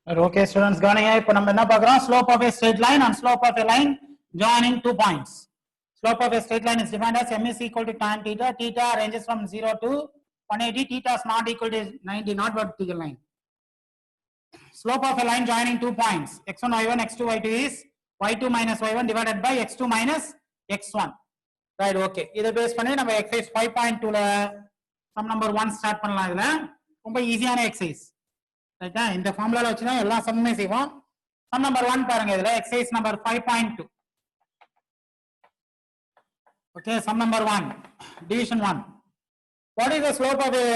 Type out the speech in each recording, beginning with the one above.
Okay, students, இப்போ நம்ம என்ன பார்க்கிறோம்? Slope of a straight line and slope of a line joining 2 points. Slope of a straight line is defined as m is equal to tan theta. Theta ranges from 0 to 180. Theta is not equal to 90, not vertical line. Slope of a line joining 2 points x1 y1 x2 y2 is y2 minus y1 divided by x2 minus x1. Right, okay. இதை base பண்ணி நம்ம exercise 5.2 ல sum number 1 start பண்ணலாம். இதுல ரொம்ப ஈஸியான exercise. ரைட்டா? இந்த ஃபார்முலால வச்சு தான் எல்லா சம்மே செய்வோம். சம் நம்பர் 1 பாருங்க. இதுல exercise number 5.2. okay, sum number 1, division 1. What is the slope of a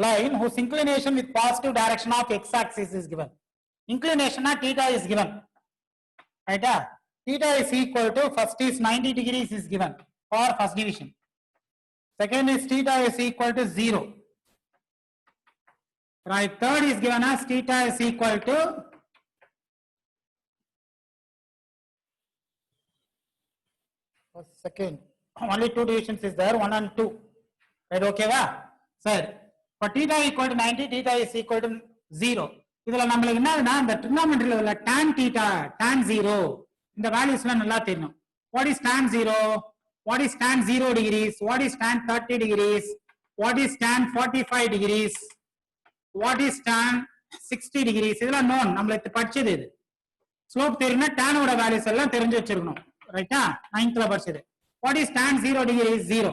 line whose inclination with positive direction of x axis is given? Inclination theta is given. Right? Theta is equal to, first is 90 degrees is given for first division. Second is theta is equal to 0. Right? Third is given as theta is equal to second. Only two divisions is there, 1 and 2. Right? Okay, va? Sir. For theta equal to 90, theta is equal to 0. இதுல நம்மளுக்கு என்னன்னா இந்த trigonometry உள்ள tan theta, tan 0 இந்த வேல்யூஸ்லாம் நல்லா தெரியணும். What is tan 0? What is tan 0 degrees? What is tan 30 degrees? What is tan 45 degrees? What is tan 60 degrees? இதெல்லாம் known, நம்மளுக்கு படிச்சது இது. ஸ்லோப் தெரியும்னா tan ஓட வேல்யூஸ் எல்லாம் தெரிஞ்சு வச்சிருக்கணும். ரைட்டா? 9th ல படிச்சது. What is tan 0 degree is 0.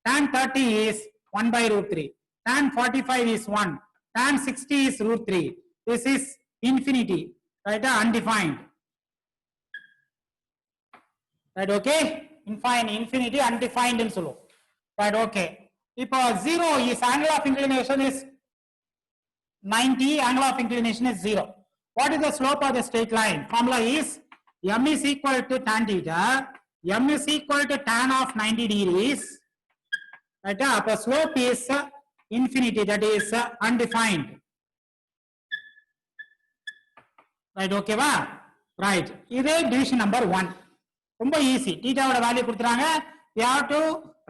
Tan 30 is 1 by root 3. Tan 45 is 1. Tan 60 is root 3. This is infinity. Right? Undefined. Right? Okay? Infinity undefined in solo. Right? Okay. இப்போ 0 is angle of inclination is 90. Angle of inclination is 0. What is the slope of the straight line? Formula is m is equal to tan theta. M is equal to tan of 90 degrees. Right? Appo slope is infinity, that is undefined. Right? Okay va? Right. This division number 1. Romba easy. Theta oda value kuduthறாங்க. We have to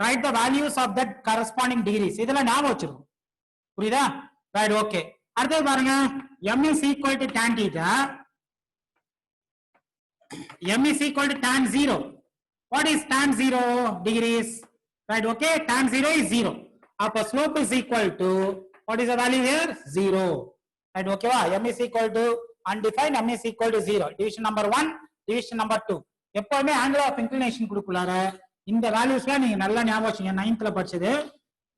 write the values of that corresponding degrees. இதெல்லாம் ஞாபகம் வச்சிருக்கோம். புரியுதா? Right, okay. அடுத்து பாருங்க, m is equal to tan theta. M is equal to tan 0. What is tan 0 degrees? Right, okay. Tan 0 is 0. Appo slope is equal to, what is the value here? 0. Right, okay va? M is equal to undefined, m is equal to 0. Division number 1, division number 2. எப்பவுமே angle of inclination கொடுக்குறார இந்த வேல்யூஸ்லாம் நீங்க நல்லா ஞாபகம் வச்சுங்க. 9th ல படிச்சது.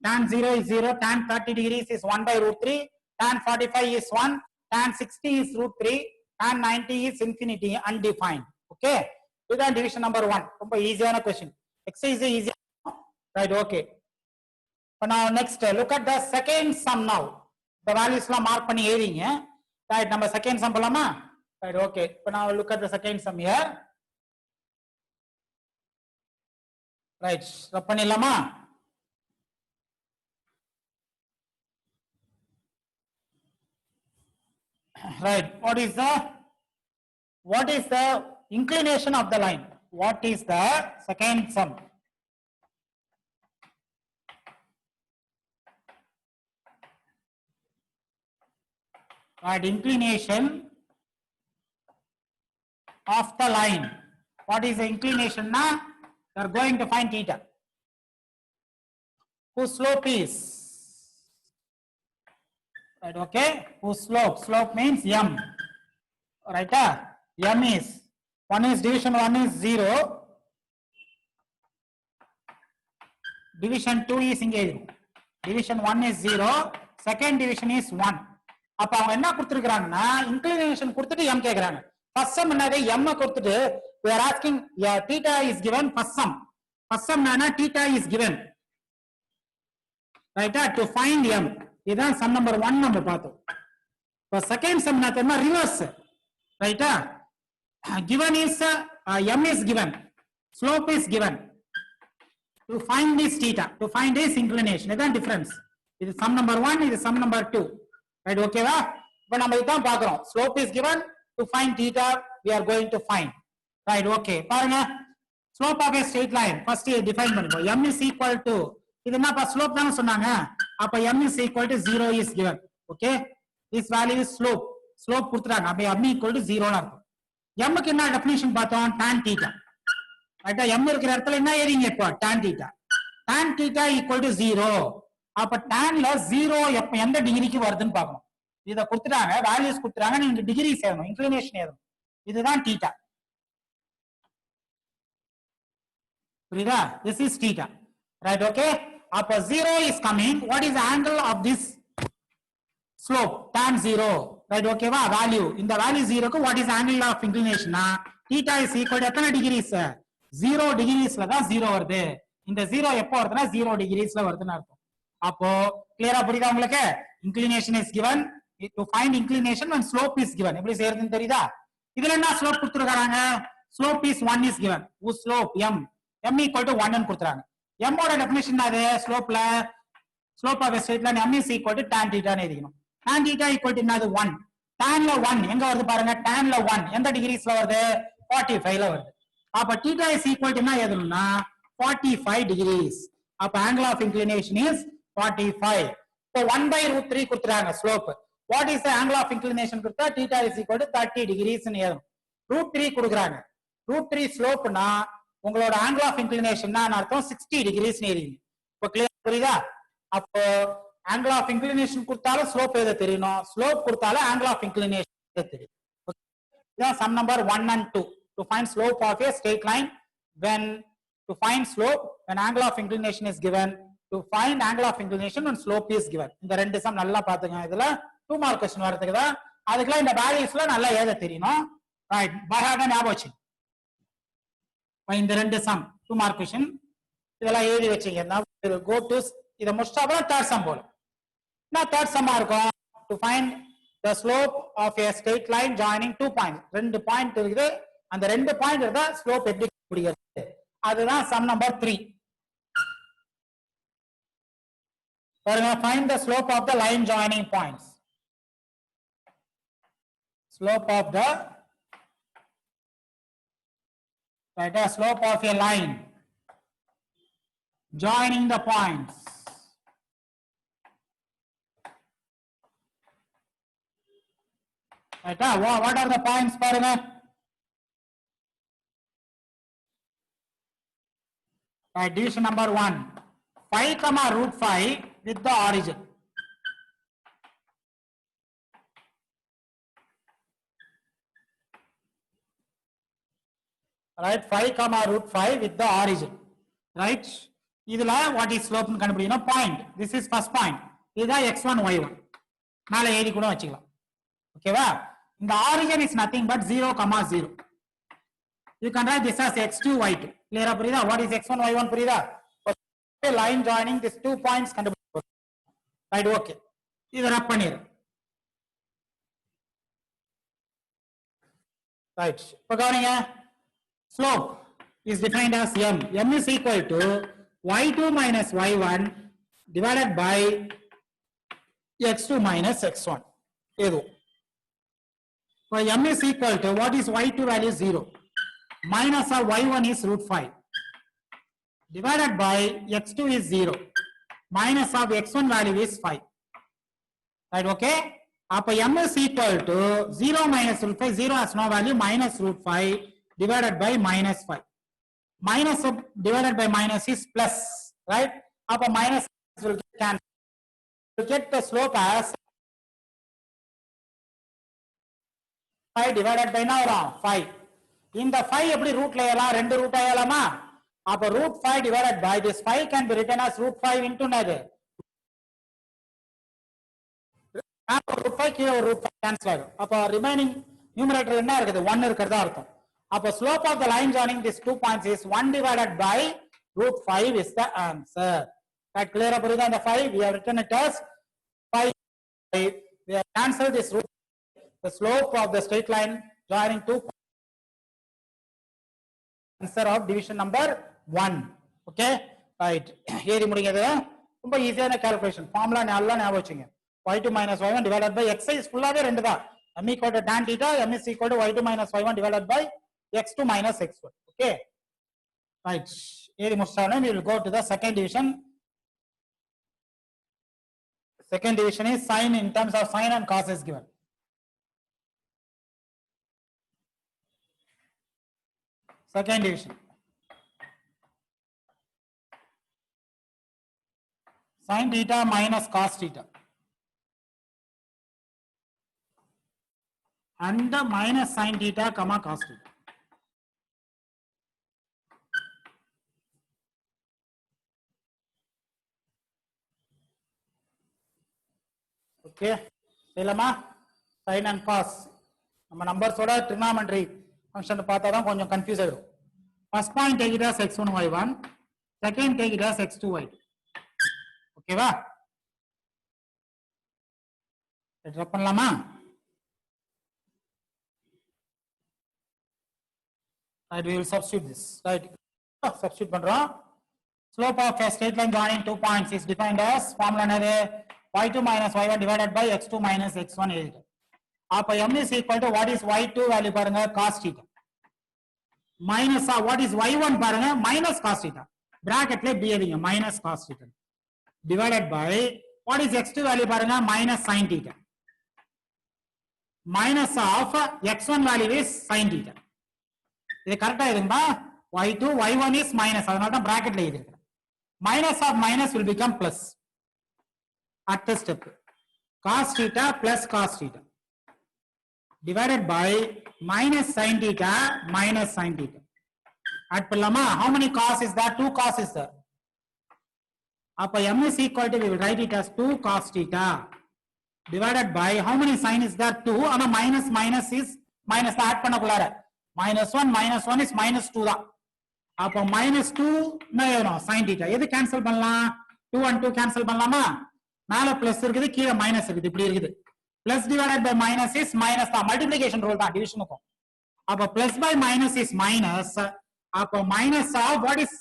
Tan 0 is 0, tan 30 degrees is 1 by root 3, tan 45 is 1, tan 60 is root 3, tan 90 is infinity, undefined. Okay? This is division number 1. ரொம்ப ஈஸியான question. Exercise is easy. Right, okay. So now next, look at the second sum now. The values la mark பண்ணி எழுதிங்க. Right, நம்ம second sum போலாமா? Right, okay. So now look at the second sum here. Right, ரப் பண்ணிடலாமா? Right, what is the inclination of the line? What is the second sum? Right, inclination of the line. What is the inclination? Now you are going to find theta. Whose slope is? Right, okay. Whose slope means m. Right? M is, one is division 1 is 0. Division 2 is engaged. Division 1 is 0. Second division is 1. அப்ப அவங்க என்ன கொடுத்திருக்காங்கன்னா inclination கொடுத்துட்டு m கேக்குறாங்க. First sum என்னது? m கொடுத்துட்டு we are asking, yeah, theta is given. First sum என்னன்னா theta is given. Right? To find m. இதான் sum number 1 நம்ம பார்த்தோம். இப்ப second sum என்ன தெரியுமா? reverse. Right? Given is m is given. Slope is given. To find this theta, to find this inclination. இதான் difference. இது sum number 1, இது sum number 2. Right, okay va? இப்ப நம்ம இதான் பார்க்கிறோம். Slope is given. To find theta, we are going to find. Right, okay. பாருங்க, slope of a straight line. First define பண்ணுங்க. M is equal to, இது என்னப்பா slope தான சொன்னாங்க. அப்ப m is equal to 0 is given. Okay? This value is slope. Slope கொடுத்துறாங்க. அப்ப m equal to 0 ன்னு அர்த்தம். m க்கு என்ன டெஃபினிஷன் பார்த்தோம்? tan theta. ரைட்டா? m இருக்கிற இடத்துல என்ன ஏறிங்க இப்போ? tan theta. tan theta equal to 0. அப்ப tanல 0 எப்ப எந்த டிகிரிக்கு வருதுன்னு பார்க்கணும். இத கொடுத்துட்டாங்க, வேல்யூஸ் கொடுத்துட்டாங்க, நீங்க டிகிரி சேரணும், இன்க்ளினேஷன் ஏறணும். இதுதான் theta. புரியுதா? this is theta. Right, okay? அப்ப 0 is coming. What is the angle of this slope? Tan 0. Right, okay வா? value. இந்த value 0 க்கு what is angle of inclination? theta is equal to எத்தனை degrees? 0 degreesல தான் 0 வருது. இந்த 0 எப்போ வருதுன்னா 0 degreesல வருதுன்னு அர்த்தம். அப்போ கிளியரா புரியுதா உங்களுக்கு? inclination is given. To find inclination when slope is given. எப்படி செய்யறதுன்னு தெரியுதா? இதுல என்ன ஸ்லோப் கொடுத்துருக்காங்க? slope is 1 is given. whose slope m equal to 1 ன்னு கொடுத்துறாங்க. m ஓட டெஃபினிஷன் அது ஸ்லோப்ல slope of straight line m is equal to tan theta ன்னு எழுதிக்கணும். tan theta equal to என்னது? 1. tanல 1 எங்க வருது பாருங்க? tanல 1 எந்த டிகிரிஸ்ல வருது? 45 ல வருது. அப்ப theta is equal to என்ன எழுதணும்னா 45 degrees. அப்ப angle of inclination is 45. இப்போ 1/√3 கொடுத்துறாங்க slope. what is the angle of inclination கொடுத்தா theta is equal to 30 degrees ன்னு எழுதணும். √3 கொடுக்குறாங்க. √3 ஸ்லோப்னா உங்களோட angle of inclination ன்னு அர்த்தம் 60 degrees ன்னு எழுதிங்க. இப்போ கிளியர் புரியுதா? அப்போ angle of inclination கொடுத்தாலும் ஸ்லோப் எழுத தெரியணும், ஸ்லோப் கொடுத்தாலும் angle of inclination எழுத தெரியும். இதான் sum number 1 and 2. to find slope of a straight line when to find slope when angle of inclination is given, to find angle of inclination when slope is given. இந்த ரெண்டு some நல்லா பாத்துங்க. இதுல 2 mark question வரதுக்கு தான், அதுக்குலாம் இந்த வேல்யூஸ்ல நல்லா எழுத தெரியணும். ரைட், பை ஹார்ட் ஞாபகம் வச்சு இந்த ரெண்டு சம் 2 மார்க் क्वेश्चन இதெல்லாம் எழுதி வச்சீங்கன்னா go to இத முடிச்சா அப்புறம் தேர்ட் சம் போலாம். நான் தேர்ட் சம்மா இருக்கும். to find the slope of a straight line joining 2 points. ரெண்டு பாயிண்ட் இருக்குது, அந்த ரெண்டு பாயிண்ட் இருந்தா ஸ்லோப் எப்படி கண்டுபிடிக்கிறது? அதுதான் சம் நம்பர் 3. பாருங்க, find the slope of the line joining points. Slope of the slope of a line joining the points. Right, what are the points பாருங்க? Right, division number 1, 5, √5 with the origin. Right, 5, √5 with the origin. Right, இதுல what is slope னு கண்டுபிடிக்கணும். point, this is first point. இதுதான் x1 y1. மேல எழுதி கூட வச்சுக்கலாம். ஓகேவா? இந்த origin is nothing but 0, 0. You can write this as x2 y2. Clear புரியுதா? what is x1 y1 புரியுதா? line joining these 2 points கண்டுபிடிக்கணும். Right, okay. இத ரப் பண்ணிரு. ரைட், இப்போ கவனிங்க. slope is defined as m. m is equal to y2 minus y1 divided by x2 minus x1. ஏதோ so m is equal to what is y2 value 0 minus of y1 is √5 divided by x2 is 0 minus of x1 value is 5. Right, okay? அப்ப m is equal to 0 minus √5, 0 has no value, minus √5 divided by minus 5. Minus divided by minus is plus, right? அப்ப minus will get cancelled. To get the slope as 5 divided by now 5. இந்த 5 எப்படி ரூட்ல ஏறலாம்? ரெண்டு ரூட்டா ஏறலாமா? அப்ப √5 divided by this 5 can be written as √5 into என்னது? √5 கீழ ஒரு √5 cancel ஆகும். அப்ப ரிமைனிங் நியூமரேட்டர் என்ன இருக்குது? 1 இருக்கிறதா அர்த்தம். அப்ப slope of the line joining these 2 points is 1 divided by √5 is the answer. Right, clear up புரியுதா? இந்த 5 we have written it as 5. We have cancelled this root. The slope of the straight line joining 2 points. Answer of division number 1. Okay, right. ஏறி முடிஞ்சது. ரொம்ப ஈஸியான calculation. Formula நல்லா ஞாபகம் வச்சுங்க. y2 minus y1 divided by x is ஃபுல்லாவே ரெண்டு தான். m equal to tan theta, m is equal to y2 minus y1 divided by x2 minus x1. Okay, right. ஏறி முடிச்சானே we will go to the second division. Second division is sin in terms of sin and cos is given. Second division. Sin theta minus cos theta. And minus sin theta comma cos theta. Okay. Selama sin and cos. நம்ம numbers ஓட trigonometry function பார்த்தா தான் கொஞ்சம் confuse ஆயிடும். First point take it as x1 y1. Second take it as x2 y2. ஓகேவா? Draw பண்ணலாமா? Right, we will substitute this. Right. Substitute பண்றோம். Slope of a straight line joining 2 points is defined as formula என்னது? y2 minus y1 divided by x2 minus x1 எழுதிட்டோம். அப்ப m is equal to what is y2 value பாருங்க cos theta. Minus what is y1 பாருங்க minus cos theta. Bracketல b எழுதிங்க minus cos theta. Divided by what is x2 value பாருங்க minus sin theta. Minus of x1 value is sin theta. இது கரெக்டா இருந்தா y2 y1 is minus அதனால தான் bracketல எழுதிருக்கேன். Minus of minus will become plus. At the step cos theta plus cos theta divided by minus sin theta minus sin theta. Add பண்ணலாமா? How many cos is there? 2 cos is there. அப்ப m is equal to we will write it as 2 cos theta divided by how many sin is there? 2. ஆனா minus minus is minus add பண்ணக்குள்ளார minus 1 is minus 2 தான். அப்ப minus 2 என்ன sin theta. எது cancel பண்ணலாம்? 2 and 2 cancel பண்ணலாமா? மேல plus இருக்குது கீழே மைனஸ் இருக்குது இப்படி இருக்குது. Plus divided by minus is minus தான். மல்டிப்ளிகேஷன் ரூல் தான் டிவிஷனுக்கும். அப்ப plus by minus is minus. அப்ப minus of what is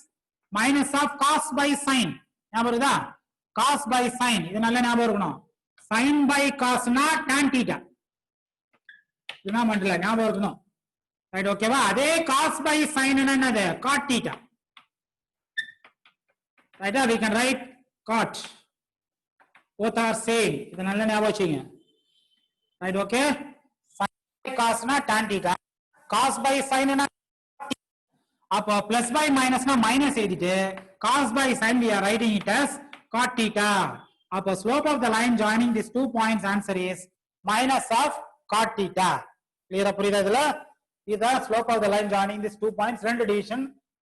minus of cos by sine. ஞாபகம் இருக்குதா? காஸ் பை சைன் இது நல்ல ஞாபகம் இருக்கணும். சைன் பை காஸ்னா tan theta. இதுதான் மண்டல ஞாபகம் இருக்கணும். ரைட் ஓகேவா? அதே காஸ் பை சைன் என்னது? cot theta. ரைட்டா? we can write cot. Both are same. இது நல்ல ஞாபகம் வச்சுங்க. Right, okay? Sin by cos na tan theta. Cos by sin na அப்ப plus by minus na minus எழுதிட்டு cos by sin we are writing it as cot theta. அப்ப slope of the line joining these 2 points answer is minus of cot theta. Clear புரியுதா இதுல? இதுதான் slope of the line joining these 2 points. ரெண்டு division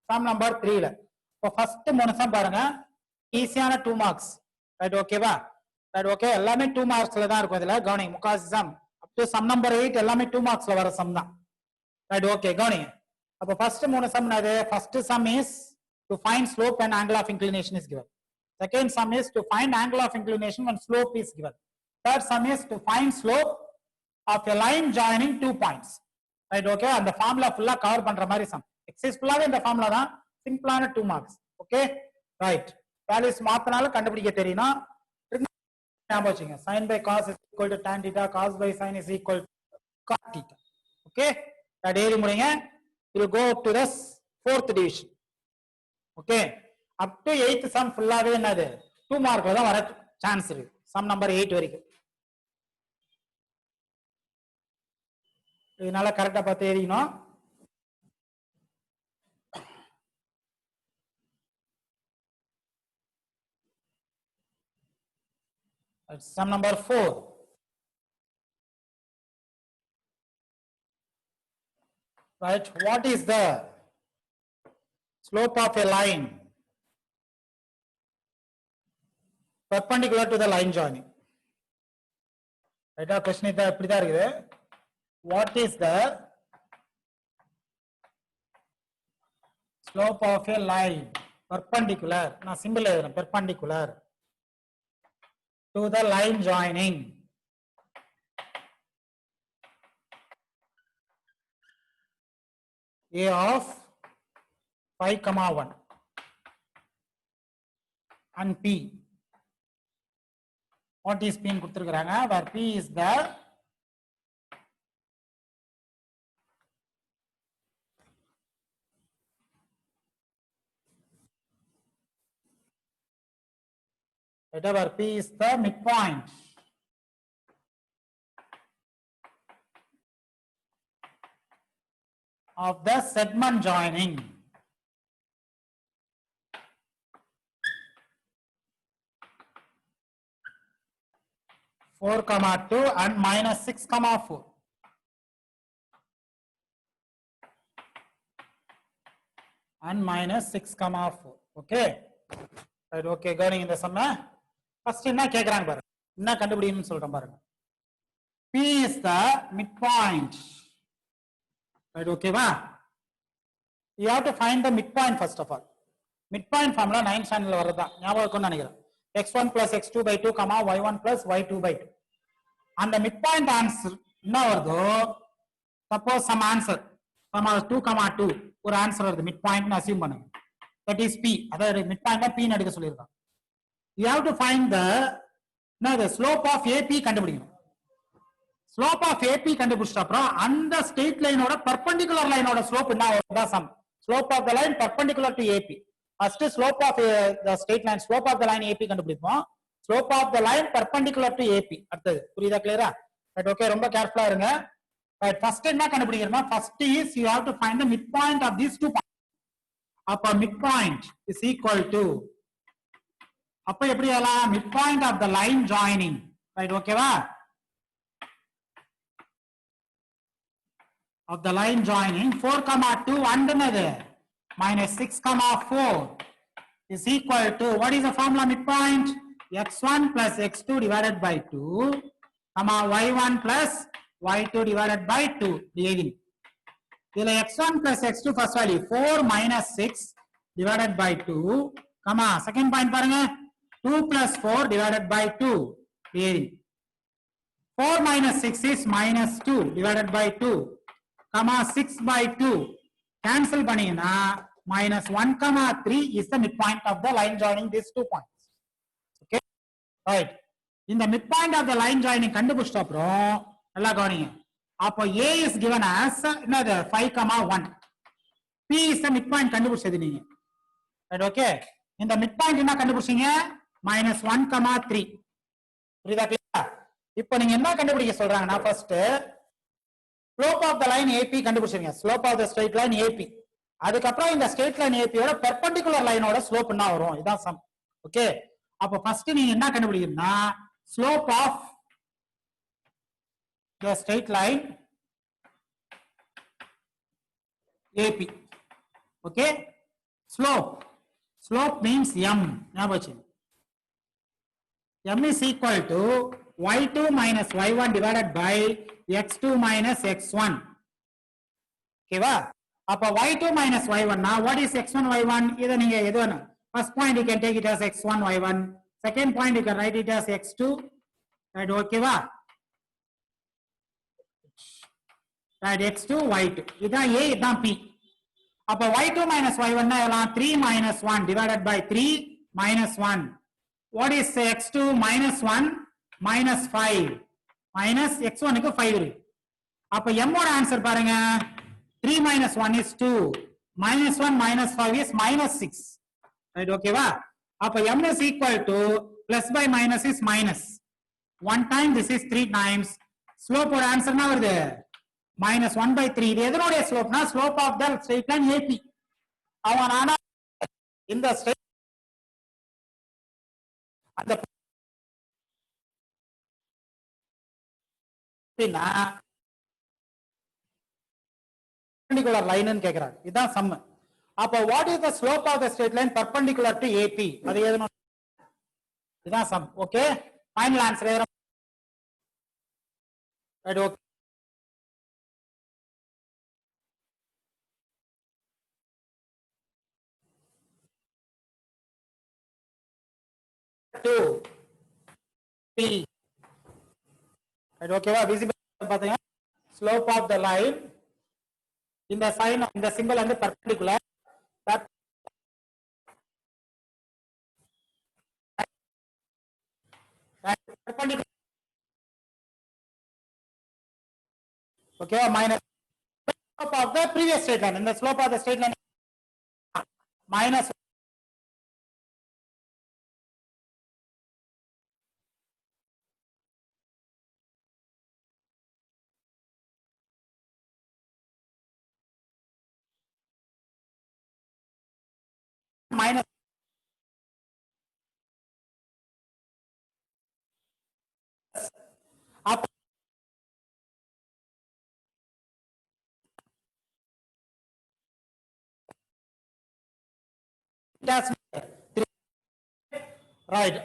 sum number 3 ல. இப்ப first மூணு sum பாருங்க. ஈஸியான 2 marks. Right, ஓகேவா? Right, okay, எல்லாமே 2 மார்க்ஸ்ல தான் இருக்கும் இதுல. கவனிங்க முக்காசி some up to sum number 8 எல்லாமே 2 மார்க்ஸ்ல வர சம் தான். Right, okay, கவனிங்க. அப்ப ஃபர்ஸ்ட் மூணு சம் என்னது? First sum is to find slope and angle of inclination is given. Second sum is to find angle of inclination when slope is given. Third sum is to find slope of a line joining 2 points. Right, okay, அந்த formula ஃபுல்லா cover பண்ற மாதிரி some. Exercise ஃபுல்லாவே இந்த formula தான். சிம்பிளான 2 marks. Okay right. Values மாத்தனால கண்டுபிடிக்க தெரியணும். sin by cos is equal to tan theta, cos by sin is equal to cot theta. Okay, that daily முடிங்க. We will go up to the 4th division. Okay, up to 8th sum ஃபுல்லாவே என்னது 2 மார்க்ல தான் வர chance இருக்கு. sum number 8 வரைக்கும். இதனால கரெக்ட்டா பார்த்து எழுதிக்கணும். Sum number 4. Right, what is the slope of a line perpendicular to the line joining? Right, question is இப்படி தான் இருக்குது. What is the slope of a line perpendicular? நான் சிம்பிள் எழுதுறேன் perpendicular to the line joining A of 5, 1 and P. What is P ன்னு கொடுத்திருக்காங்க? Where P is the where P is the midpoint. of the segment joining. Four comma 2 and minus 6 comma 4. And minus 6 comma 4. Okay. Right, okay, going in the sum. First என்ன கேக்குறாங்க பாருங்க. என்ன கண்டுபிடிக்கணும்னு சொல்றேன் பாருங்க. P is the midpoint. Right, okay va? You have to find the midpoint first of all. Midpoint formula 9th standard வரதா. ஞாபகம் இருக்கும்னு நினைக்கிறேன். x1 plus x2 by 2, y1 plus y2 by 2. அந்த midpoint answer என்ன வருதோ, suppose some answer, 2, 2 ஒரு answer வருது midpoint னு assume பண்ணுங்க. That is P. அதாவது midpoint P னு எடுக்க சொல்லிருக்கான். You have to find the slope of AP கண்டுபிடிக்கணும். Slope of AP கண்டுபிடிச்ச அப்புறம் அந்த ஸ்ட்ரெயிட் லைனோட perpendicular லைனோட ஸ்லோப் என்ன வருதா some. Slope of the line perpendicular to AP. First slope of the straight line, slope of the line AP கண்டுபிடிப்போம். Slope of the line perpendicular to AP. அடுத்தது புரியுதா கிளியரா? Right, okay, ரொம்ப கேர்ஃபுல்லா இருங்க. Right, first என்ன கண்டுபிடிக்கணும்னா first is you have to find the midpoint of these two points. அப்ப midpoint is equal to, அப்ப எப்படி எழுதலாம்? Midpoint of the line joining. Right, okay வா? Of the line joining 4, 2 and another minus 6, 4 is equal to, what is the formula midpoint? X1 plus x2 divided by 2, y1 plus y2 divided by 2. Here x1 plus x2 first value 4 minus 6 divided by 2, second point பாருங்க 2 plus 4 divided by 2. 4 minus 6 is minus 2 divided by 2, 6 by 2 cancel பண்ணீங்கன்னா minus 1, 3 is the midpoint of the line joining these 2 points. Okay, right. In the midpoint of the line joining கண்டுபிடிச்ச அப்புறம் நல்லா கவனிங்க. அப்போ A is given as என்னது 5, 1. P is the midpoint கண்டுபிடிச்சது நீங்க. Right, okay. இந்த midpoint என்ன கண்டுபிடிச்சீங்க? minus 1, 3. புரியுதா கிளியரா? இப்போ நீங்க என்ன கண்டுபிடிக்க சொல்றாங்கன்னா first slope of the line AP கண்டுபிடிச்சீங்க. slope of the straight line AP. அதுக்கப்புறம் இந்த straight line AP யோட perpendicular line ஓட slope என்ன வரும்? இதான் sum. Okay. அப்ப first நீங்க என்ன கண்டுபிடிக்கணும்னா slope of the straight line AP. Okay. Slope means M. ஞாபகம். M is equal to y2 minus y1 divided by x2 minus x1. Okay va? அப்ப y2 minus y1 now what is x1 y1? இத நீங்க எது வேணும். First point you can take it as x1 y1. Second point you can write it as x2. Right, okay va? Right, x2 y2. இதான் A, இதான் P. அப்ப y2 minus y1 னா எல்லாம் 3 minus 1 divided by 3 minus 1. What is x2 minus 1 minus 5 minus x1 க்கு 5 இருக்கு. அப்ப m ஓட answer பாருங்க 3 minus 1 is 2 minus 1 minus 5 is minus 6. Right, okay va? அப்ப m is equal to plus by minus is minus. One time this is 3 times. Slope ஓட answer என்ன வருது? minus 1 by 3. இது எதனுடைய ஸ்லோப்னா slope of the straight line AP. அவன் ஆனா இந்த straight அந்த perpendicular line ன்னு கேக்குறாங்க. இதான் sum. அப்ப what is the slope of the straight line perpendicular to AP? அது எதனுடைய இதான் sum. Okay, final answer right, okay. To P. Right, okay va? Visible பாத்தீங்க slope of the line இந்த sign இந்த symbol வந்து perpendicular perpendicular. Okay, minus slope of the previous straight line. In the slope of the straight line minus minus up that's right.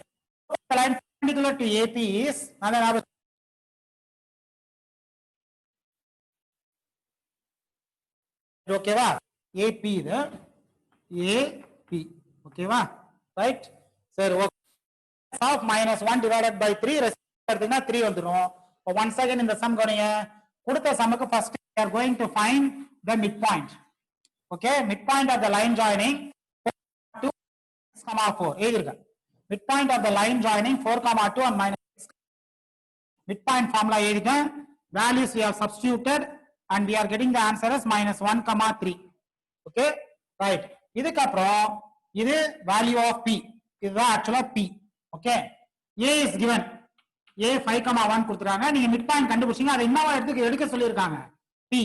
The line perpendicular to AP is okay va AP the AP okay va right sir okay. Of minus 1 divided by 3 எடுத்தீங்கன்னா 3 வந்துரும். Once again இந்த sum கவனிங்க. கொடுத்த sumக்கு first we are going to find the midpoint. Okay, midpoint of the line joining 2 4 எழுதிருக்க. Midpoint of the line joining 4 2 and minus 6. Midpoint formula எழுதிருக்க. Values we have substituted and we are getting the answer as minus 1 3. Okay, right. இதுக்கு அப்புறம் இது value of p. இதுதான் actually p. Okay, a is given. A 5 1 கொடுத்துறாங்க. நீங்க mid point கண்டுபிடிச்சீங்க. அதை என்னவா எடுக்க சொல்லிருக்காங்க p.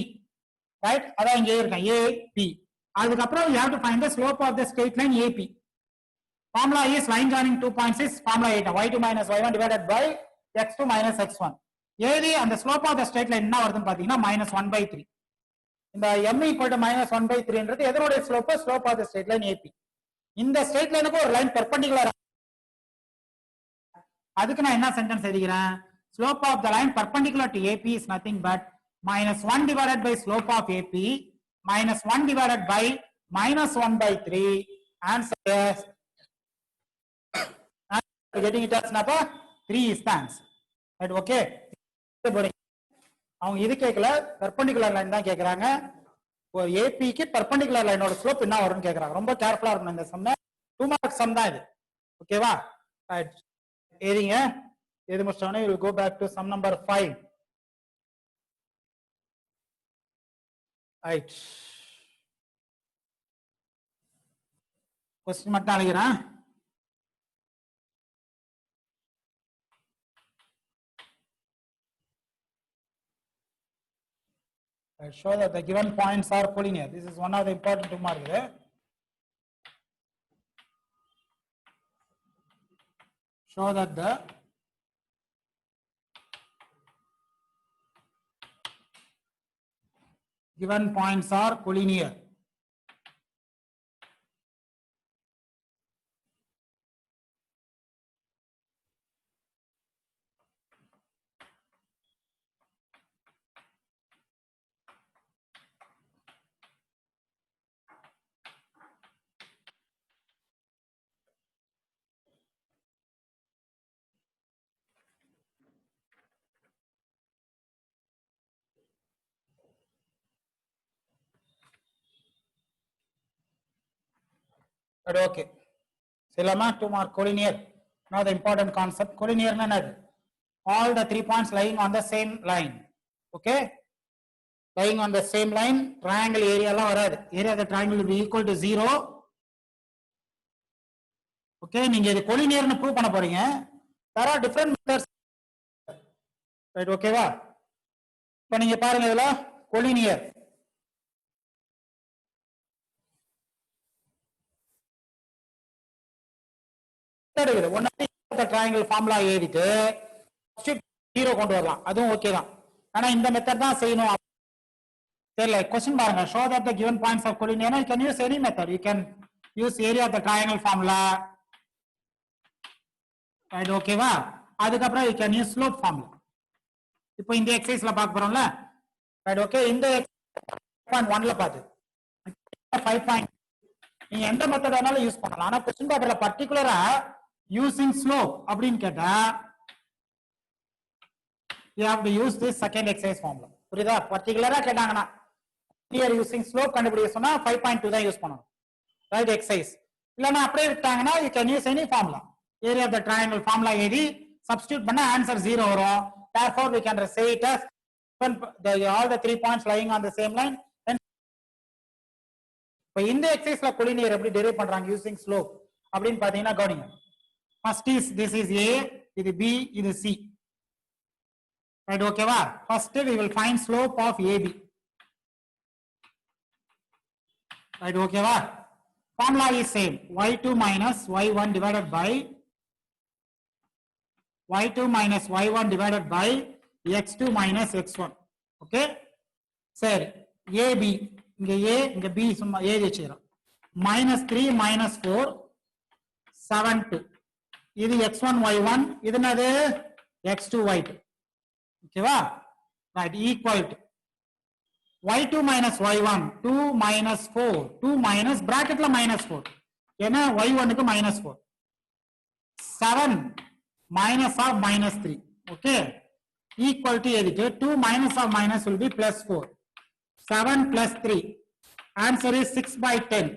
Right, அதான் இங்க இருக்கு a p. அதுக்கு அப்புறம் you have to find the slope of the straight line AP. Formula is line joining 2 points is formula 8 y2 minus y1 divided by x2 minus x1. ஏதி அந்த slope of the straight line என்ன வருதுன்னு பாத்தீங்கன்னா -1/3. இந்த m equal to -1/3 ன்றது எதனுடைய slope of the straight line AP. இந்த straight line க்கு ஒரு line perpendicular. அதுக்கு நான் என்ன சென்டென்ஸ் எழுதிக்கிறேன் slope of the line perpendicular to AP is nothing but -1 divided by slope of AP minus 1 divided by -1/3 answer is getting it as number 3 is the answer. Right, okay. அவங்க இது கேட்கல perpendicular line தான் கேக்குறாங்க. ஒரு AP க்கு perpendicular லைனோட slope என்ன வரும்னு கேக்குறாங்க. ரொம்ப கேர்ஃபுல்லா இருக்கணும் இந்த சம். 2 மார்க் சம் தான் இது. ஓகேவா? ரைட். ஏறிங்க. இது முடிச்சோனே we will go back to sum number 5. Right. Question மட்டும் அழைக்கிறேன். I show that the given points are collinear. This is one of the important 2 mark. Show that the given points are collinear. But okay. Selama 2 mark collinear. Now the important concept collinear na all the 3 points lying on the same line. Okay, lying on the same line. Triangle area la varadu. Area of the triangle will be equal to 0. Okay, நீங்க இது collinear னு prove பண்ண போறீங்க. There are different methods. Right, okay வா? இப்போ நீங்க பாருங்க இதுல collinear. ஒன்னு triangle formula எழுதிட்டு ஜீரோ கொண்டு வரலாம். அதுவும் ஓகே தான். ஆனா இந்த மெத்தட் தான் செய்யணும். தெரியல. क्वेश्चन பாருங்க. show that the given points are collinear. You can use any method. You can use area of the triangle formula. Right, okay வா? அதுக்கு அப்புறம் you can use slope formula. இப்போ இந்த எக்ஸர்சைஸ்ல பார்க்க போறோம்ல. Right, okay. இந்த 5.1 ல பாத்து 5. நீங்க எந்த மெத்தட் வேணாலும் யூஸ் பண்ணலாம். ஆனா क्वेश्चन பேப்பர்ல பர்టిక్యులரா using slope அப்படினு கேட்டா you have to use this second exercise formula. புரியுதா? பர்టిక్యులரா கேட்டாங்கனா here using slope கண்டுபிடிக்க சொன்னா 5.2 தான் யூஸ் பண்ணனும். Right, exercise. இல்லனா அப்படியே விட்டாங்கனா you can use any formula. Area of the triangle formula எழுதி substitute பண்ணா answer 0 வரும். Therefore we can say it as all the 3 points lying on the same line. இப்போ இந்த எக்ஸர்சைஸ்ல collinear எப்படி டெரைவ் பண்றாங்க using slope அப்படினு பாத்தீங்கன்னா கவனிங்க. First is this is A, இது B, இது C. Right, okay va? First we will find slope of AB. Right, okay va? Formula is same. Y2 minus Y1 divided by Y2 minus Y1 divided by X2 minus X1. Okay. சரி AB இங்க A இங்க B சும்மா A வச்சிரோம். -3 -4 7 2. இது X1 Y1 இது என்னது X2 Y2. ஓகேவா? Right equal to y2 minus y1 2 minus 4 2 minus bracketல -4 ஏன்னா y1 க்கு -4 7 minus of -3 okay equal to எதுக்கு 2 minus of minus will be plus 4 7 plus 3 answer is 6 by 10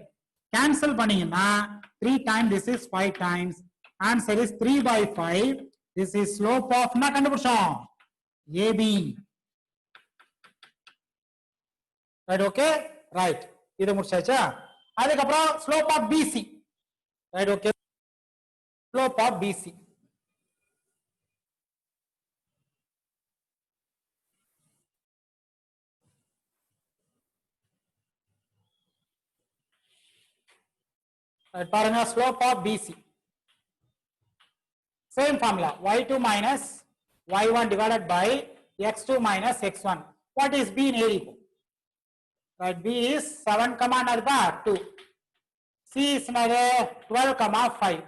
cancel பண்ணீங்கன்னா 3 times this is 5 times answer is 3 by 5 this is slope of என்ன கண்டுபிடிச்சோம் AB right okay right இது முடிச்சாச்சா அதுக்கு அப்புறம் slope of BC right okay slope of BC right பாருங்க slope of BC same formula y2 minus y1 divided by x2 minus x1 what is B in area right B is 7 comma another 2 C is another 12 comma 5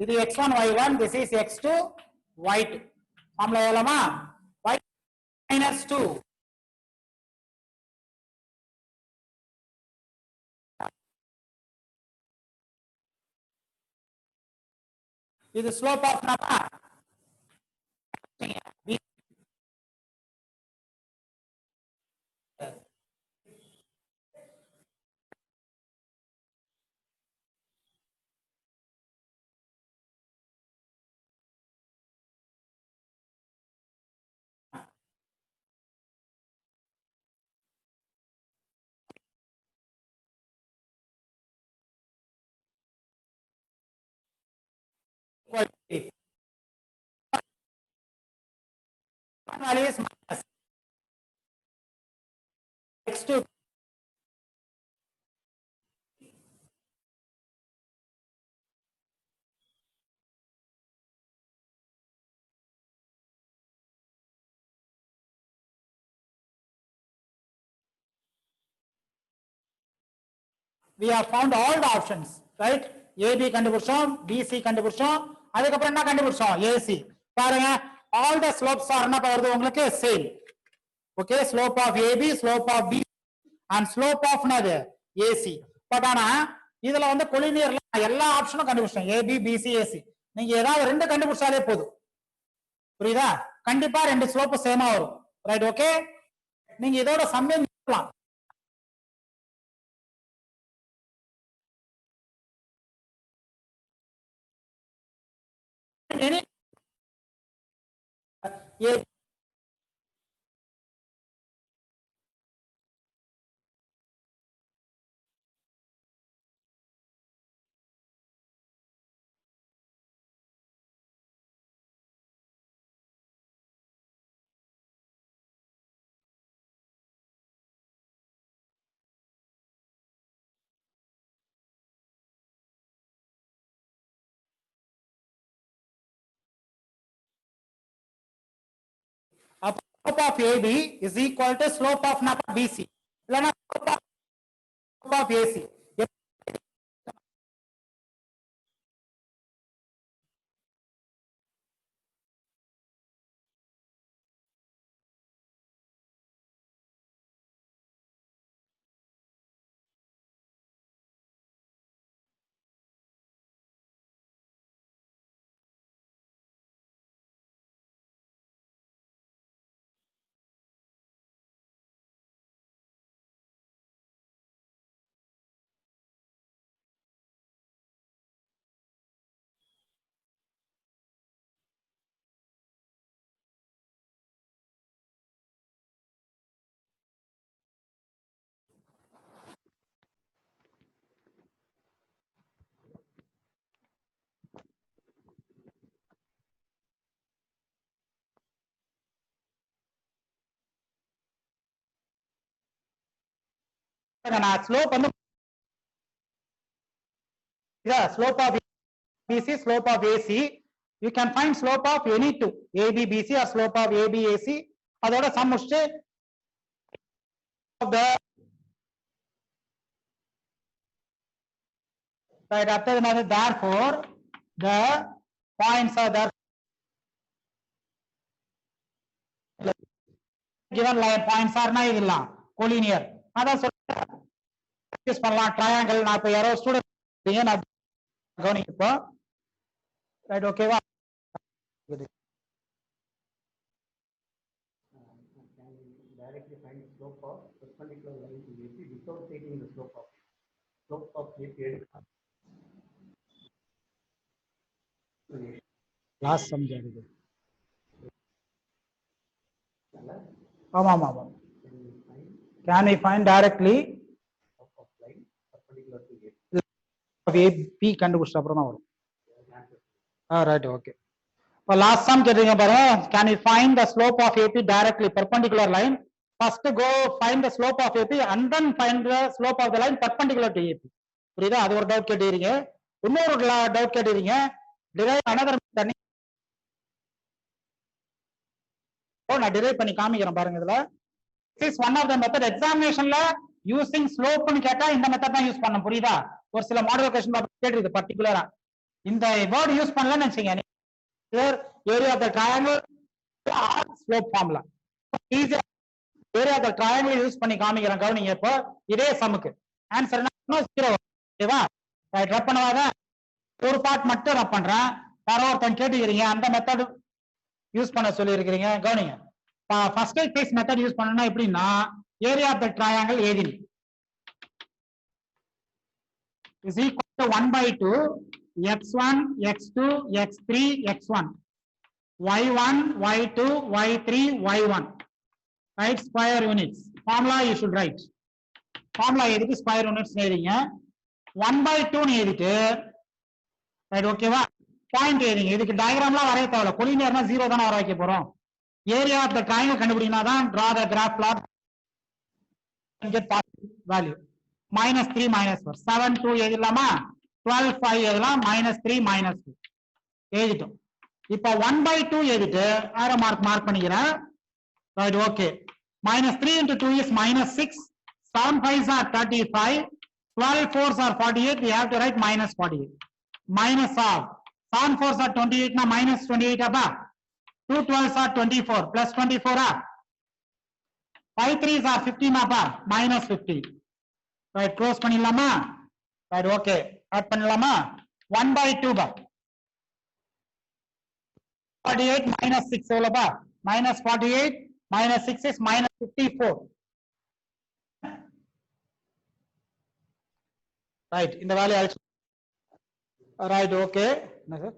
this is x1 y1 this is x2 y2 formula எவ்வளவுமா y minus 2 இது slope of number B equal to value is minus x2 we have found all the options right AB கண்டுபிடிச்சோம் BC கண்டுபிடிச்சோம் அதுக்கு அப்புறம் என்ன கண்டுபிடிச்சோம் AC பாருங்க all the slopes are என்ன வருது உங்களுக்கு same okay slope of AB slope of BC and slope of என்னது AC பட் ஆனா இதுல வந்து கொலினியர்ல எல்லா ஆப்ஷனும் கண்டுபிடிச்சோம் AB BC AC நீங்க ஏதாவது ரெண்டு கண்டுபிடிச்சாலே போதும் புரியுதா கண்டிப்பா ரெண்டு ஸ்லோப் சேமா வரும் ரைட் ஓகே நீங்க இதோட சம்யம் பண்ணலாம் slope of AB is equal to slope of BC இல்லனா slope of AC நான் ஸ்லோப் வந்து the slope of BC, slope of AC. You can find slope of any two, AB, BC or slope of AB, AC. அதோட sum முடிச்சு of the right after another, therefore the points are there given line points are na idilla collinear. அதான் சொல்ல use பண்ணலாம் triangle. நான் இப்ப யாரோ student நான் கவனிப்போ right ஓகேவா. Directly find the slope of perpendicular line to AC without taking the slope of AC. Last sum ஜாடுது. ஆமா ஆமா ஆமா. Can we find directly of line perpendicular to AC of AB கண்டுபிடிச்ச அப்புறம் தான் வரும். Right okay. இப்போ லாஸ்ட் சம் கேட்டீங்க பாருங்க. Can we find the slope of AP directly perpendicular line? First go find the slope of AP and then find the slope of the line perpendicular to AP. புரியுதா? அது ஒரு doubt கேட்டீங்க. இன்னொரு doubt கேட்டீங்க. derive another method. நான் derive பண்ணி காமிக்கிறேன் பாருங்க. இதுல this is one of the method examinationல using slope னு கேட்டா இந்த மெத்தட் தான் யூஸ் பண்ண. புரியுதா? ஒரு சில மாடல் क्वेश्चन கேட்டிருக்கு பர்టిక్యులரா இந்த வேர்ட் யூஸ் பண்ணலன்னு வெச்சீங்க. area of the triangle slope formula easy. area of the triangle use பண்ணி காமிக்கிறேன் கவனிங்க. இப்போ இதே சம்முக்கு ஆன்சர் என்ன 0. ஓகேவா? ரைட் ரப் பண்ணவாத ஒரு பார்ட் மட்டும் ரப் பண்றேன். யாரோ ஒருத்தன் கேட்டுக்கிறீங்க அந்த மெத்தட் யூஸ் பண்ண சொல்லி இருக்கிறீங்க. கவனிங்க. ஃபர்ஸ்ட் கேஸ் மெத்தட் யூஸ் பண்ணனும்னா எப்படின்னா ஏரியா ஆஃப் தி ட்ரையாங்கிள் ஏதி is equal to 1/2 x1 x2 x3 x1 y1 y2 y3 y1 right square units. formula you should write. formula எதுக்கு square units எழுதிங்க. 1/2 னு எழுதிட்டு ரைட் ஓகேவா பாயிண்ட் எழுதிங்க. இதுக்கு டயகிராம்லாம் வரைய தேவையில்ல. கொலினியர்னா 0 தான வர வைக்க போறோம். ஏரியா ஆஃப் தி ட்ரையாங்கிள் கண்டுபிடினா தான் draw the graph plot and get value. -3 -4 7 2 எழுதலாமா 12 5 எழுதலாம் -3 -2 எழுதிட்டோம். இப்போ 1/2 எழுதிட்டு ஆரோ மார்க் பண்ணிக்கிறேன். Right okay. -3 into 2 is -6. 7 5s are 35. 12 4s are 48. We have to write -48. Minus of 7 4s are 28 na -28 அப்பா. 2 12s are 24 plus 24 ah. 5 3s are 15 அப்பா -15. Right close பண்ணிடலாமா. Right okay add பண்ணலாமா. 1/2 பா 48 -6 எவ்வளவுப்பா -48 -6 is -54. ரைட் இந்த value also right okay என்ன sir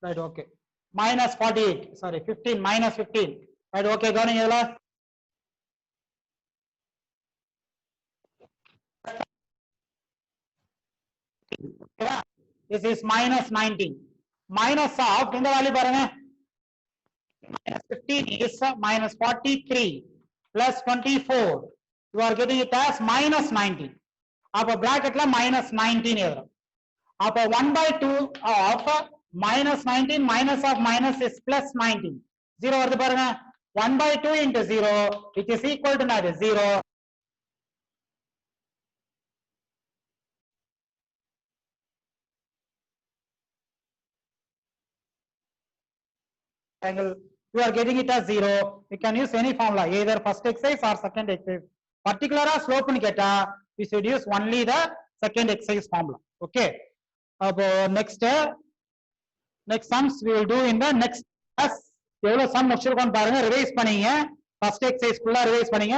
right okay -48 sorry 15 -15 right okay கவனிங்க இதுல this is -19 minus of இந்த வேல்யூ பாருங்க -15 is -43 plus 24 you are getting it as -19. அப்ப bracketல -19 எழுதுறோம். அப்ப 1/2 of -19 minus of minus is plus 19 0 வருது பாருங்க. 1/2 into 0 which is equal to 0. Angle you are getting it as 0. You can use any formula either first exercise or second exercise. Particular slope nu ketta we should use only the second exercise formula. Okay. Next sums we will do in the next class. எவ்வளவு sum முடிச்சிருக்கோம் பாருங்க revise பண்ணீங்க. first exercise full revise பண்ணீங்க.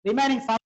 remaining sum